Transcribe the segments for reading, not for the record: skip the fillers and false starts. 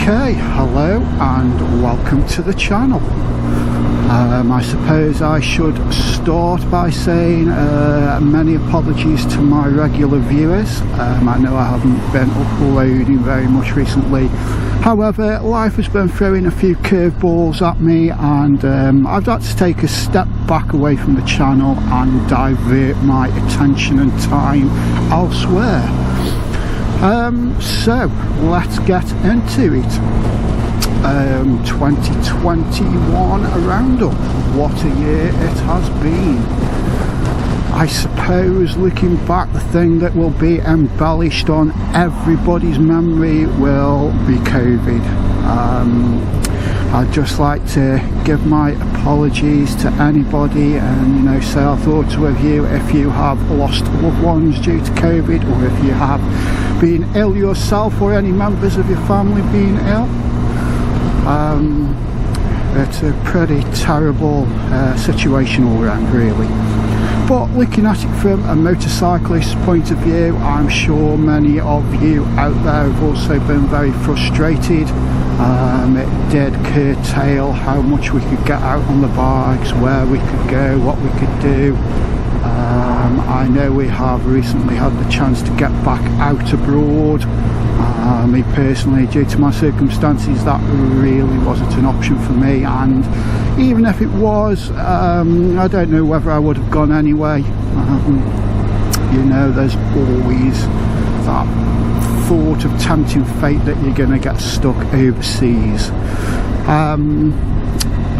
Okay, hello and welcome to the channel. I suppose I should start by saying many apologies to my regular viewers. I know I haven't been uploading very much recently. However, life has been throwing a few curveballs at me, and I've had to take a step back away from the channel and divert my attention and time elsewhere. So let's get into it. 2021 a roundup. What a year it has been. I suppose looking back, the thing that will be embellished on everybody's memory will be COVID. I'd just like to give my apologies to anybody and say our thoughts with you if you have lost loved ones due to COVID, or if you have been ill yourself or any members of your family being ill. It's a pretty terrible situation all around, really. But looking at it from a motorcyclist's point of view, I'm sure many of you out there have also been very frustrated. It did curtail how much we could get out on the bikes, where we could go, what we could do. I know we have recently had the chance to get back out abroad. Me personally, due to my circumstances, that really wasn't an option for me, and even if it was, I don't know whether I would have gone anyway. There's always that thought of tempting fate that you're going to get stuck overseas.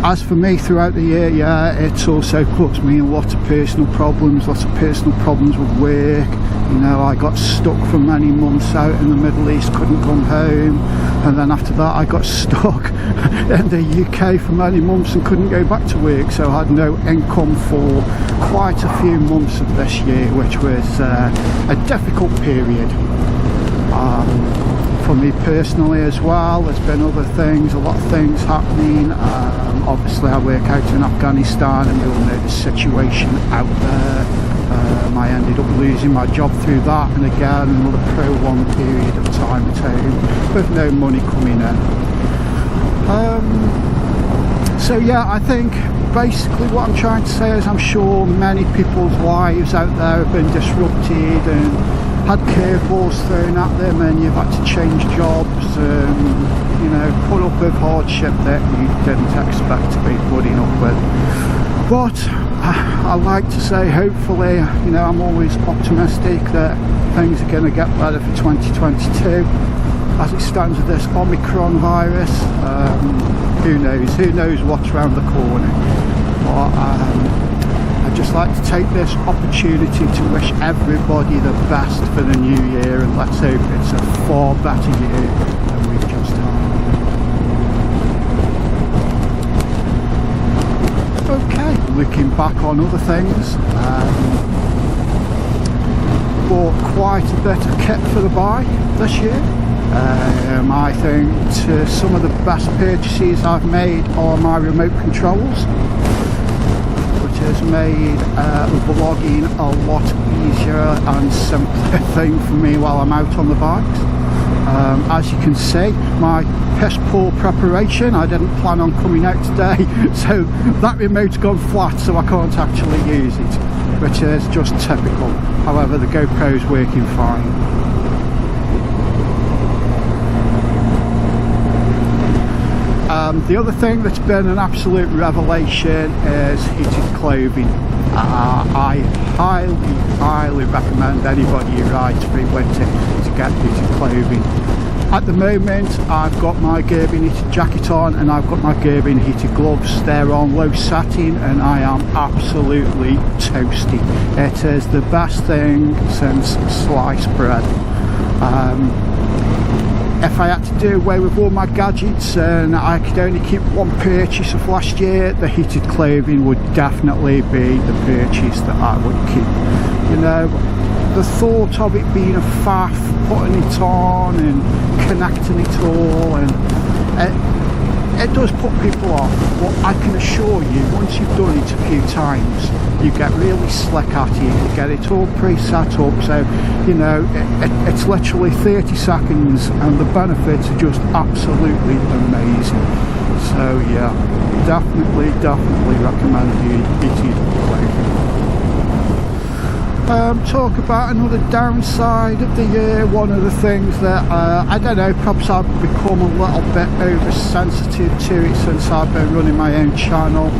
As for me, throughout the year, it's also puts me in lots of personal problems with work. I got stuck for many months out in the Middle East, couldn't come home, and then after that I got stuck in the UK for many months and couldn't go back to work, so I had no income for quite a few months of this year, which was a difficult period. For me personally as well, there's been other things, a lot of things happening. Obviously I work out in Afghanistan, and you'll know the situation out there. I ended up losing my job through that, and again another prolonged period of time at home with no money coming in. So I think basically what I'm trying to say is, I'm sure many people's lives out there have been disrupted and had curveballs thrown at them, and you've had to change jobs and put up with hardship that you didn't expect to be putting up with. But I like to say, hopefully, you know, I'm always optimistic that things are going to get better for 2022. As it stands with this Omicron virus, who knows what's around the corner. But I'd just like to take this opportunity to wish everybody the best for the new year, and let's hope it's a far better year than we've just had. Okay, looking back on other things, bought quite a bit of kit for the buy this year. I think some of the best purchases I've made are my remote controls, which has made vlogging a lot easier and simpler thing for me while I'm out on the bikes. As you can see, my piss poor preparation, I didn't plan on coming out today, so that remote's gone flat, so I can't actually use it, which is just typical. However, the GoPro's working fine. The other thing that's been an absolute revelation is heated clothing. I highly recommend anybody who rides through winter to get heated clothing. At the moment, I've got my Gerbing heated jacket on, and I've got my Gerbing heated gloves. They're on low satin, and I am absolutely toasty. It is the best thing since sliced bread. If I had to do away with all my gadgets and I could only keep one purchase of last year, the heated clothing would definitely be the purchase that I would keep. You know, the thought of it being a faff, putting it on and connecting it all, and it does put people off, but I can assure you, once you've done it a few times, you get really slick at it, you get it all pre-set up, so, you know, it's literally 30 seconds and the benefits are just absolutely amazing. So yeah, definitely recommend you heated clothing. Talk about another downside of the year. One of the things that I don't know, perhaps I've become a little bit oversensitive to it since I've been running my own channel.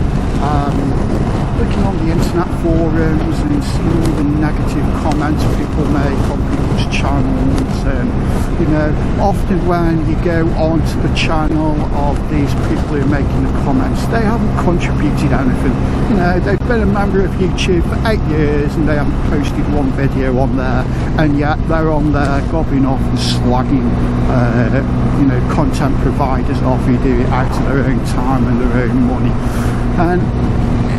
Looking on the internet forums and seeing all the negative comments people make on people's channels, and you know, often when you go onto the channel of these people who are making the comments, they haven't contributed anything. You know, they've been a member of YouTube for 8 years and they haven't posted one video on there, and yet they're on there gobbing off and slagging you know, content providers off who do it out of their own time and their own money. And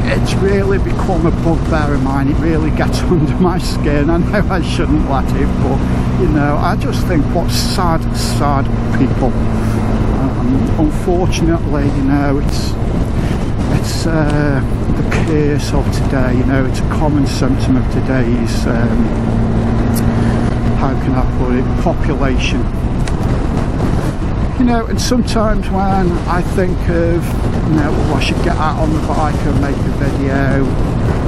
it's really become a bugbear of mine. It really gets under my skin. I know I shouldn't let it, but you know, I just think what sad people. Unfortunately, you know, it's the curse of today. You know, it's a common symptom of today's how can I put it, population. You know, and sometimes when I think of, you know, well, I should get out on the bike and make a video,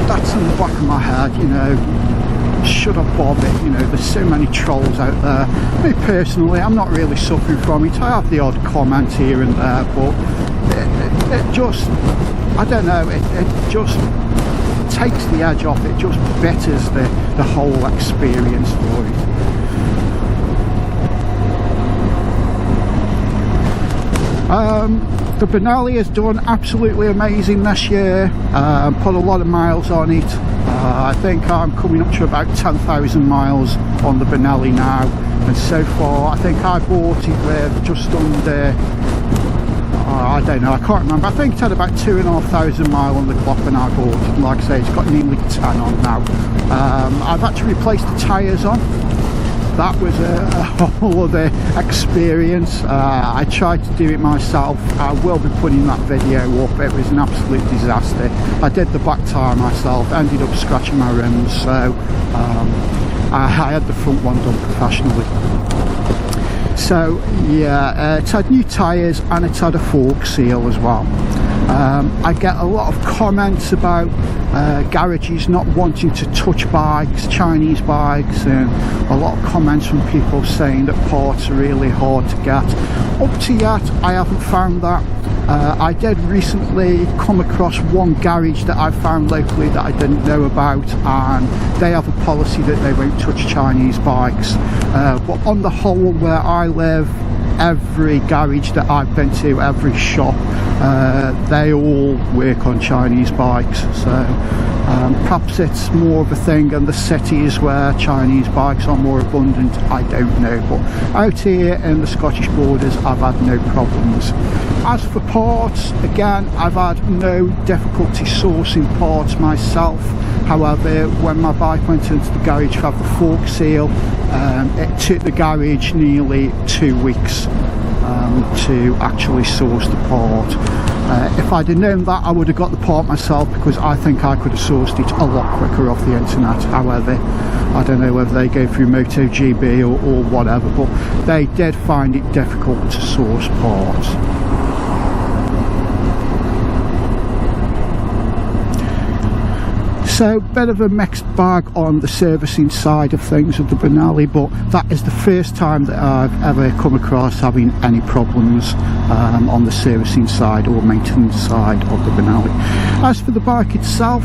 that's in the back of my head, you know, should I bother? You know, there's so many trolls out there. Me personally, I'm not really suffering from it. I have the odd comment here and there, but it just, I don't know, it just takes the edge off, it just betters the whole experience for it. The Benelli has done absolutely amazing this year, put a lot of miles on it. I think I'm coming up to about 10,000 miles on the Benelli now, and so far I think I bought it with just under, I don't know, I can't remember, I think it had about 2,500 miles on the clock when I bought it, and like I say, it's got nearly 10 on now. I've had to replace the tyres on. That was a whole other experience. I tried to do it myself. I will be putting that video up. It was an absolute disaster. I did the back tyre myself, ended up scratching my rims, so I had the front one done professionally. So yeah, it's had new tyres and it's had a fork seal as well. I get a lot of comments about garages not wanting to touch bikes, Chinese bikes, and a lot of comments from people saying that parts are really hard to get. Up to yet, I haven't found that. I did recently come across one garage that I found locally that I didn't know about, and they have a policy that they won't touch Chinese bikes. But on the whole, where I live, every garage that I've been to, every shop, they all work on Chinese bikes. So perhaps it's more of a thing in the cities where Chinese bikes are more abundant, I don't know, but out here in the Scottish borders I've had no problems. As for parts, again, I've had no difficulty sourcing parts myself. However, when my bike went into the garage to have the fork seal, it took the garage nearly 2 weeks to actually source the part. If I'd have known that, I would have got the part myself, because I think I could have sourced it a lot quicker off the internet. However, I don't know whether they go through MotoGB or whatever, but they did find it difficult to source parts. So, bit of a mixed bag on the servicing side of things with the Benelli, but that is the first time that I've ever come across having any problems on the servicing side or maintenance side of the Benelli. As for the bike itself,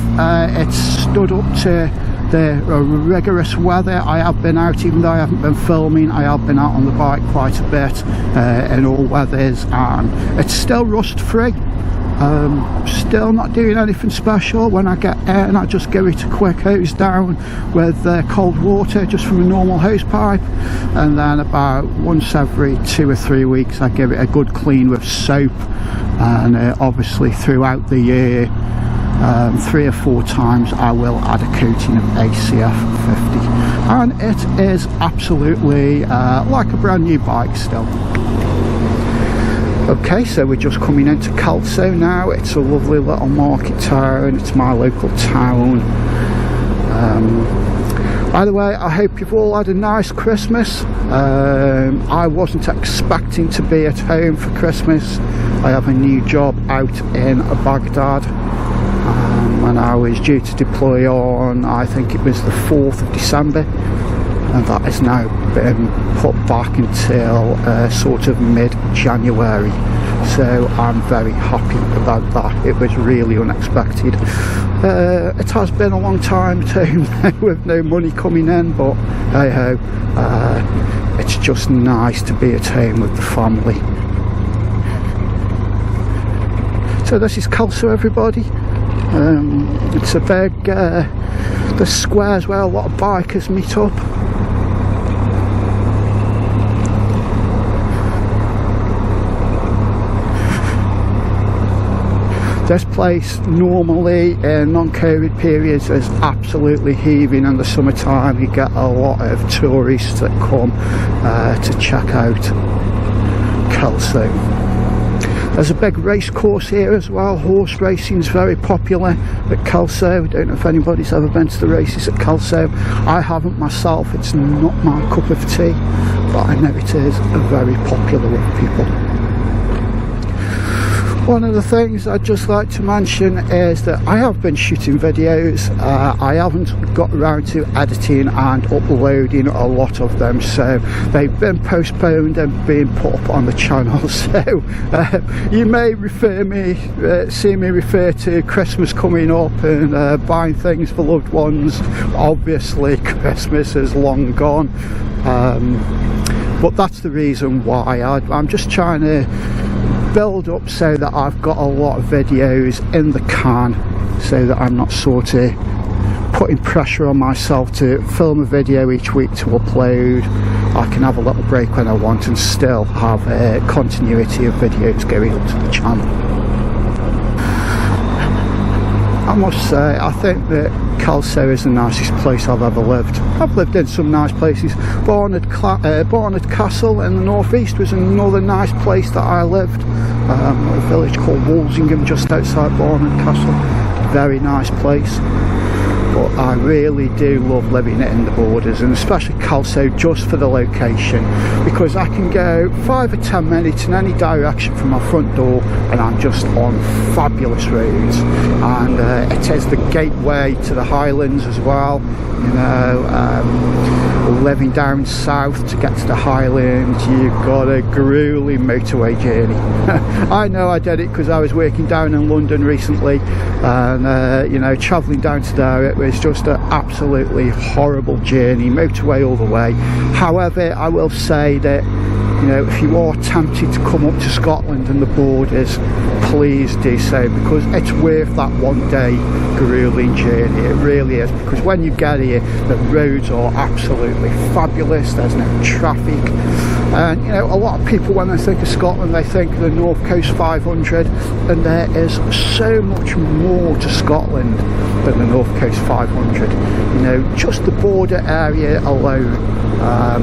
it's stood up to the rigorous weather. I have been out, even though I haven't been filming, I have been out on the bike quite a bit in all weathers, and it's still rust free. Still not doing anything special. When I get in, I just give it a quick hose down with cold water just from a normal hose pipe, and then about once every 2 or 3 weeks I give it a good clean with soap, and obviously throughout the year 3 or 4 times I will add a coating of ACF 50, and it is absolutely like a brand new bike still. Okay, so we're just coming into Kelso now. It's a lovely little market town. It's my local town. By the way, I hope you've all had a nice Christmas. I wasn't expecting to be at home for Christmas. I have a new job out in Baghdad, and I was due to deploy on, I think it was the 4th of December. And that has now been put back until sort of mid-January, so I'm very happy about that. It was really unexpected. It has been a long time at home with no money coming in, but hey ho, it's just nice to be at home with the family. So this is Kelso, everybody. It's a big the squares where a lot of bikers meet up. This place normally in non-COVID periods is absolutely heaving. In the summertime you get a lot of tourists that come to check out Kelso. There's a big race course here as well. Horse racing is very popular at Kelso. I don't know if anybody's ever been to the races at Kelso. I haven't myself. It's not my cup of tea, but I know it is very popular with people. One of the things I'd just like to mention is that I have been shooting videos. I haven't got around to editing and uploading a lot of them, so they've been postponed and being put up on the channel. So you may see me refer to Christmas coming up and buying things for loved ones. Obviously Christmas is long gone, but that's the reason why. I'm just trying to build up so that I've got a lot of videos in the can, so that I'm not sort of putting pressure on myself to film a video each week to upload. I can have a little break when I want and still have a continuity of videos going up to the channel. I must say, I think that Kelso is the nicest place I've ever lived. I've lived in some nice places. Barnard Castle in the northeast was another nice place that I lived. A village called Walsingham just outside Barnard Castle. Very nice place. but I really do love living in the borders, and especially Kelso, just for the location, because I can go 5 or 10 minutes in any direction from my front door and I'm just on fabulous roads. And it is the gateway to the Highlands as well. You know, living down south, to get to the Highlands you've got a grueling motorway journey. I know I did it because I was working down in London recently, and you know, travelling down to there, it was just an absolutely horrible journey, motorway all the way. However, I will say that, you know, if you are tempted to come up to Scotland and the borders, please do so, because it's worth that one day grueling journey. It really is, because when you get here, the roads are absolutely fabulous. There's no traffic, and you know, a lot of people, when they think of Scotland, they think of the North Coast 500, and there is so much more to Scotland than the North Coast 500. You know, just the border area alone,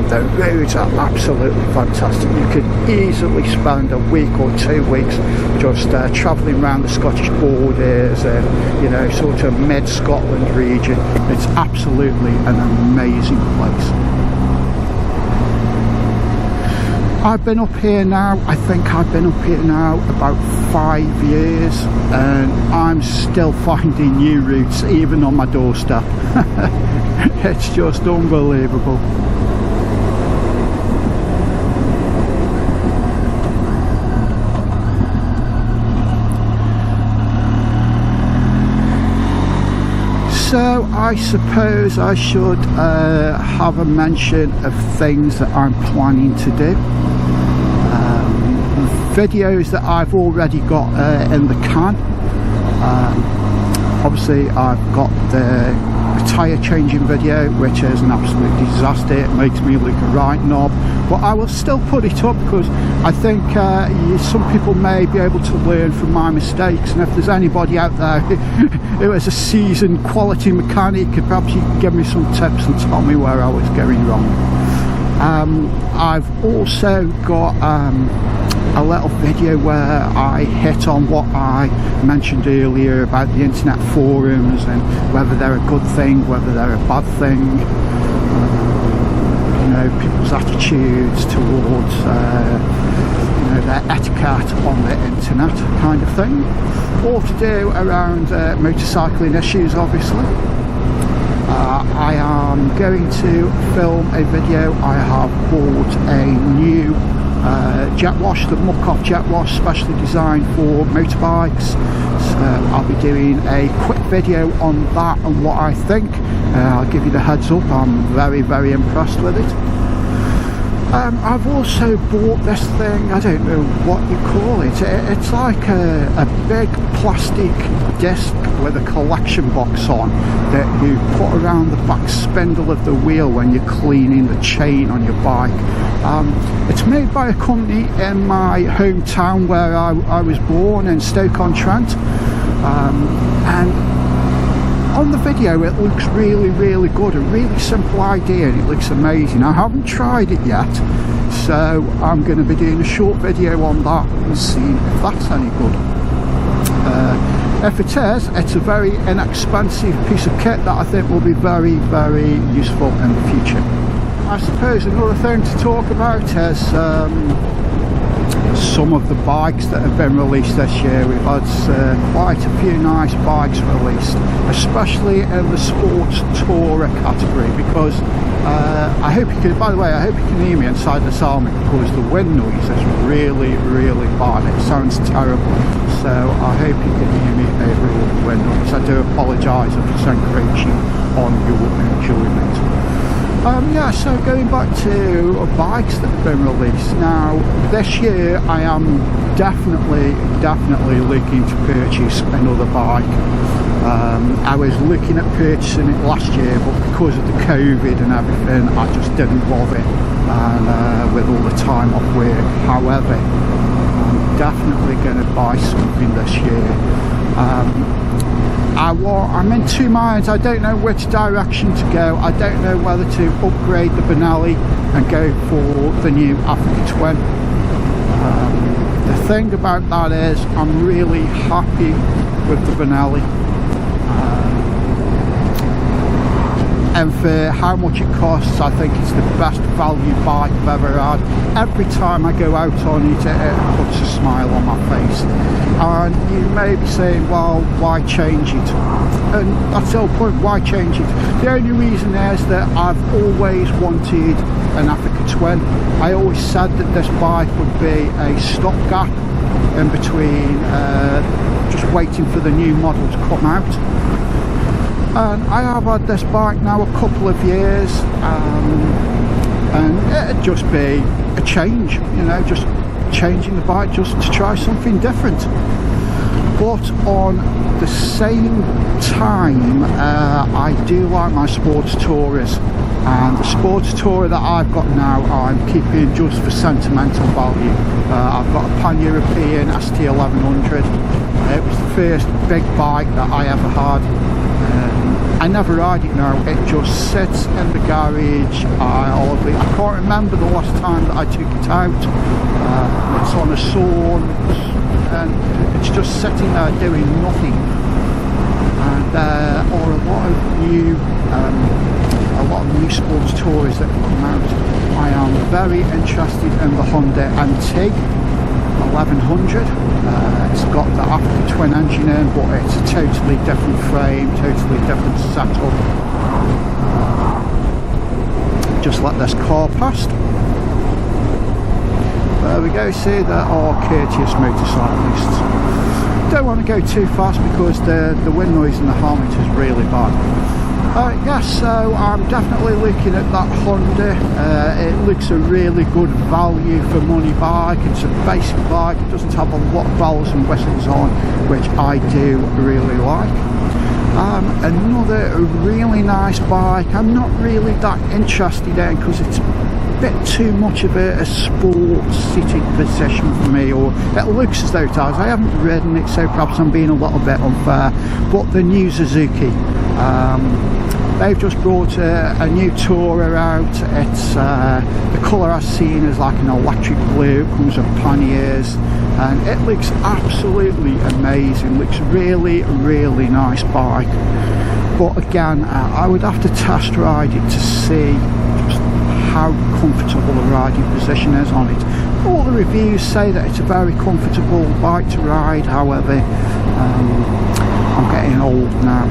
the roads are absolutely fantastic. You could easily spend a week or 2 weeks just travelling around the Scottish borders and, you know, sort of mid-Scotland region. It's absolutely an amazing place. I've been up here now, I think I've been up here now about 5 years, and I'm still finding new routes even on my doorstep. It's just unbelievable. So I suppose I should have a mention of things that I'm planning to do. Videos that I've already got in the can. Obviously I've got the tyre changing video, which is an absolute disaster. It makes me look a right knob, but I will still put it up because I think some people may be able to learn from my mistakes, and if there's anybody out there who is a seasoned quality mechanic, perhaps you can give me some tips and tell me where I was going wrong. I've also got a little video where I hit on what I mentioned earlier about the internet forums and whether they're a good thing, whether they're a bad thing, you know, people's attitudes towards you know, their etiquette on the internet kind of thing. All to do around motorcycling issues, obviously. I am going to film a video. I have bought a new jet wash, the Muck-Off jet wash, specially designed for motorbikes. So I'll be doing a quick video on that and what I think. I'll give you the heads up, I'm very, very impressed with it. I've also bought this thing, I don't know what you call it. It's like a big plastic disc with a collection box on that you put around the back spindle of the wheel when you're cleaning the chain on your bike. It's made by a company in my hometown where I was born, in Stoke-on-Trent, and on the video it looks really, really good. A really simple idea, and it looks amazing. I haven't tried it yet, so I'm going to be doing a short video on that and seeing if that's any good. If it is, it's a very inexpensive piece of kit that I think will be very, very useful in the future. I suppose another thing to talk about is some of the bikes that have been released this year. We've had quite a few nice bikes released, especially in the sports tourer category, because I hope you can, by the way, I hope you can hear me inside this helmet, because the wind noise is really, really bad. It sounds terrible, so I hope you can hear me over all the wind noise. I do apologise if it's encroaching on your enjoyment. Yeah, so going back to bikes that have been released. Now, this year I am definitely looking to purchase another bike. I was looking at purchasing it last year, but because of the COVID and everything, I just didn't bother, and with all the time off work. However, I'm definitely going to buy something this year. I'm in two minds. I don't know which direction to go. I don't know whether to upgrade the Benelli and go for the new Africa Twin. The thing about that is I'm really happy with the Benelli. and for how much it costs, I think it's the best value bike I've ever had. Every time I go out on it, it puts a smile on my face. And you may be saying, well, why change it? And that's the whole point, why change it? The only reason is that I've always wanted an Africa Twin. I always said that this bike would be a stopgap in between just waiting for the new model to come out. And I have had this bike now a couple of years, and it'd just be a change, you know, just changing the bike just to try something different. But on the same time, I do like my sports tourers, and the sports tourer that I've got now I'm keeping just for sentimental value. I've got a Pan-European ST1100. It was the first big bike that I ever had. I never ride it now, it just sits in the garage. I can't remember the last time that I took it out. It's on a sawn, and it's just sitting there doing nothing. And there are a lot of new sports tours that have come out. I am very interested in the Honda MT 1100. It's got the Africa Twin engine in, but it's a totally different frame, totally different setup. Just let this car past. There we go, see, there are courteous motorcyclists. Don't want to go too fast because the wind noise in the helmet is really bad. Yes, so I'm definitely looking at that Honda. It looks a really good value for money bike. It's a basic bike, it doesn't have a lot of bells and whistles on, which I do really like. Another really nice bike I'm not really that interested in because it's a bit too much of a sports seated position for me, or it looks as though it is. I haven't ridden it, so perhaps I'm being a little bit unfair, but the new Suzuki. They've just brought a new tourer out. It's the colour I've seen is like an electric blue, it comes with panniers, and it looks absolutely amazing. Looks really, really nice bike. But again, I would have to test ride it to see just how comfortable the riding position is on it. All the reviews say that it's a very comfortable bike to ride, however, I'm getting old now.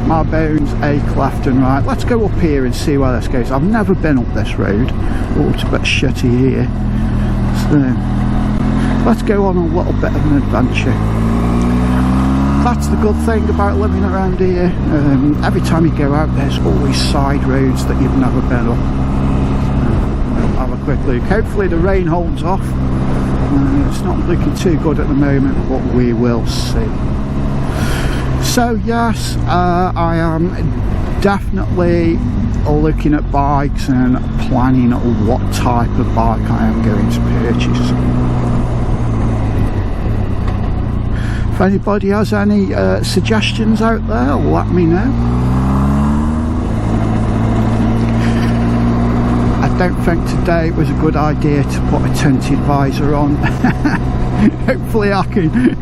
My bones ache left and right. Let's go up here and see where this goes. I've never been up this road. Oh, it's a bit shitty here. So let's go on a little bit of an adventure. That's the good thing about living around here. Every time you go out, there's always side roads that you've never been up. I'll have a quick look. Hopefully the rain holds off. It's not looking too good at the moment, but we will see. So yes, I am definitely looking at bikes and planning what type of bike I am going to purchase. If anybody has any suggestions out there, let me know. I don't think today it was a good idea to put a tinted visor on. Hopefully I can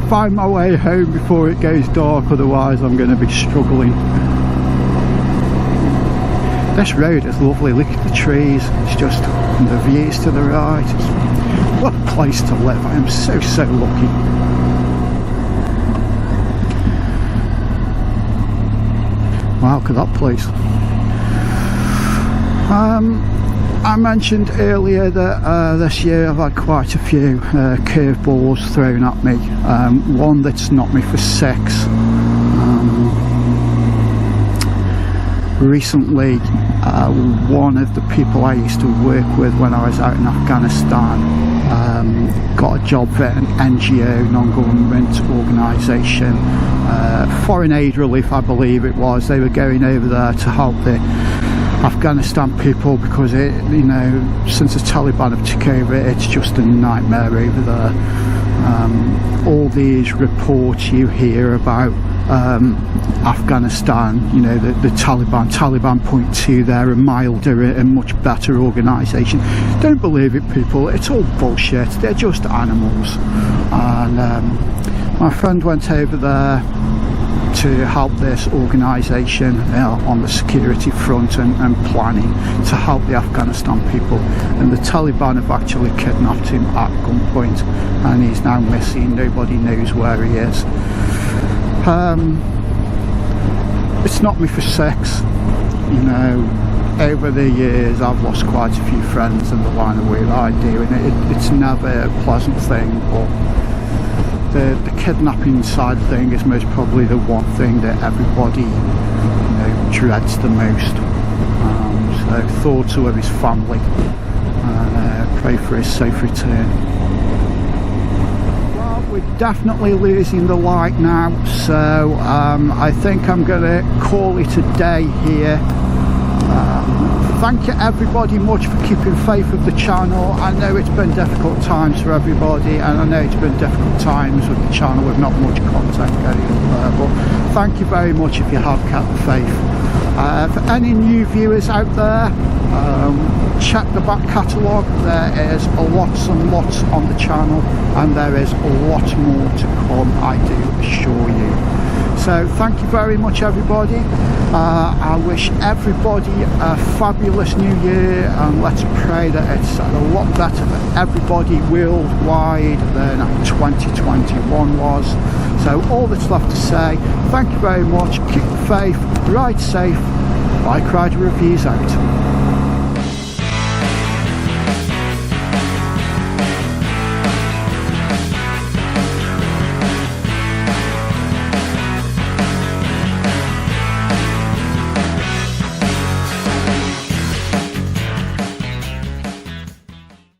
find my way home before it goes dark, otherwise I'm going to be struggling. This road is lovely, look at the trees, it's just the views to the right. What a place to live, I am so lucky. Wow, look at that place. I mentioned earlier that this year I've had quite a few curveballs thrown at me. One that's knocked me for 6. Recently, one of the people I used to work with when I was out in Afghanistan got a job for an NGO, non-government organisation, Foreign Aid Relief I believe it was. They were going over there to help the Afghanistan people because it, you know, since the Taliban have took over, it's just a nightmare over there. All these reports you hear about Afghanistan, you know, the Taliban point to they're a milder and much better organisation. Don't believe it, people, it's all bullshit, they're just animals. And my friend went over there to help this organisation on the security front and planning to help the Afghanistan people, and the Taliban have actually kidnapped him at gunpoint and he's now missing. Nobody knows where he is. It's knocked me for 6, you know. Over the years I've lost quite a few friends in the line of work that I do, and it's never a pleasant thing, but the kidnapping side thing is most probably the one thing that everybody, you know, dreads the most. So thoughts with his family, and pray for his safe return. Well, we're definitely losing the light now, so I think I'm going to call it a day here. Thank you everybody much for keeping faith with the channel. I know it's been difficult times for everybody, and I know it's been difficult times with the channel with not much content going up there, but thank you very much if you have kept the faith. For any new viewers out there, check the back catalogue. There is lots and lots on the channel, and there is a lot more to come, I do assure you. So thank you very much everybody. I wish everybody a fabulous new year, and let's pray that it's a lot better for everybody worldwide than 2021 was. So all that's left to say, thank you very much, keep the faith, ride safe, Bike Rider Reviews out.